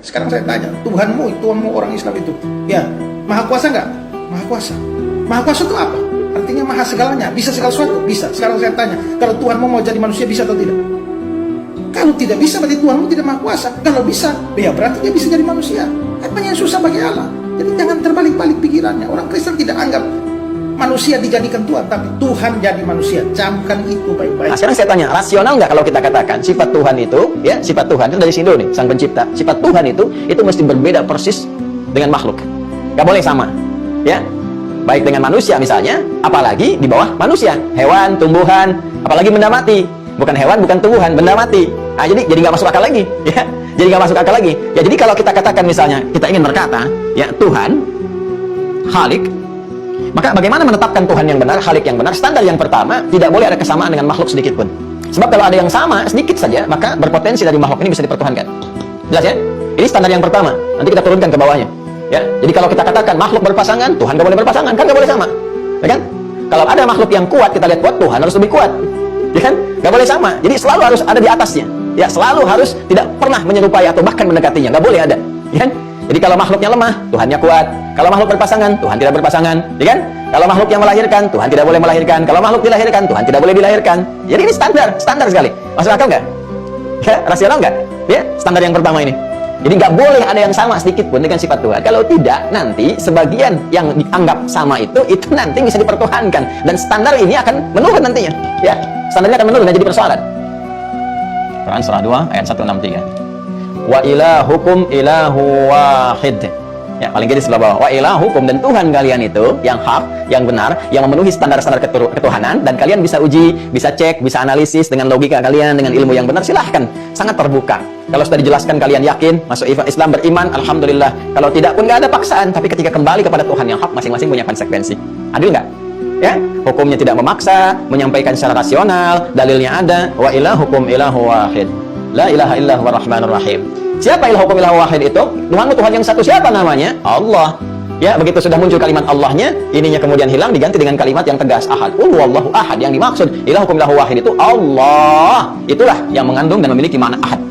Sekarang saya tanya, Tuhanmu orang Islam itu, ya, maha kuasa nggak? Maha kuasa. Maha kuasa itu apa? Artinya maha segalanya, bisa segala sesuatu, bisa. Sekarang saya tanya, kalau Tuhanmu mau jadi manusia bisa atau tidak? Kalau tidak bisa, berarti Tuhanmu tidak maha kuasa. Kalau bisa, ya berarti dia bisa jadi manusia. Apa yang susah bagi Allah? Jadi jangan terbalik-balik pikirannya. Orang Kristen tidak anggap manusia dijadikan Tuhan, tapi Tuhan jadi manusia. Camkan itu baik-baik. Nah, sekarang saya tanya, rasional nggak kalau kita katakan sifat Tuhan itu, ya, sifat Tuhan itu dari Sindo nih, sang pencipta. Sifat Tuhan itu mesti berbeda persis dengan makhluk. Nggak boleh sama, ya. Baik dengan manusia misalnya, apalagi di bawah manusia, hewan, tumbuhan, apalagi benda mati. Bukan hewan, bukan tumbuhan, benda mati. Nah, jadi nggak masuk akal lagi, ya. Jadi nggak masuk akal lagi. Ya, jadi kalau kita katakan misalnya kita ingin berkata, ya, Tuhan, Khalik, maka bagaimana menetapkan Tuhan yang benar, Khalik yang benar? Standar yang pertama, tidak boleh ada kesamaan dengan makhluk sedikit pun. Sebab kalau ada yang sama, sedikit saja, maka berpotensi dari makhluk ini bisa dipertuhankan. Jelas ya? Ini standar yang pertama. Nanti kita turunkan ke bawahnya. Ya, jadi kalau kita katakan makhluk berpasangan, Tuhan nggak boleh berpasangan, kan nggak boleh sama, ya kan? Kalau ada makhluk yang kuat, kita lihat kuat, Tuhan harus lebih kuat, ya kan? Nggak boleh sama. Jadi selalu harus ada di atasnya, ya, selalu harus tidak pernah menyerupai atau bahkan mendekatinya, nggak boleh ada, ya kan? Jadi kalau makhluknya lemah, Tuhannya kuat. Kalau makhluk berpasangan, Tuhan tidak berpasangan, ya kan? Kalau makhluk yang melahirkan, Tuhan tidak boleh melahirkan. Kalau makhluk dilahirkan, Tuhan tidak boleh dilahirkan. Jadi ini standar sekali. Masuk akal nggak? Ya, rasional nggak? Ya, standar yang pertama ini. Jadi nggak boleh ada yang sama sedikit pun dengan sifat Tuhan. Kalau tidak, nanti sebagian yang dianggap sama itu nanti bisa dipertuhankan. Dan standar ini akan menurun nantinya. Ya, standarnya akan menurun dan jadi persoalan. Quran surah 2 ayat 163. Wa ilahukum ilahu wahid. Ya, paling kiri sebelah bawah. Wa ilahukum, dan Tuhan kalian itu yang hak, yang benar, yang memenuhi standar-standar ketuhanan, dan kalian bisa uji, bisa cek, bisa analisis dengan logika kalian, dengan ilmu yang benar, silahkan. Sangat terbuka. Kalau sudah dijelaskan kalian yakin, masuk Islam, beriman, alhamdulillah. Kalau tidak pun nggak ada paksaan, tapi ketika kembali kepada Tuhan yang hak, masing-masing punya konsekuensi. Adil nggak? Ya, hukumnya tidak memaksa, menyampaikan secara rasional, dalilnya ada. Wa ilahukum ilahu wahid. La ilaha illahu ar-rahmanur rahim. Siapa ilahu hukum ilahu wahid itu? Tuhanmu Tuhan yang satu, siapa namanya? Allah. Ya, begitu sudah muncul kalimat Allahnya, ininya kemudian hilang, diganti dengan kalimat yang tegas, ahad. Wallahu ahad. Yang dimaksud ilahu hukum ilahu wahid itu Allah. Itulah yang mengandung dan memiliki makna ahad.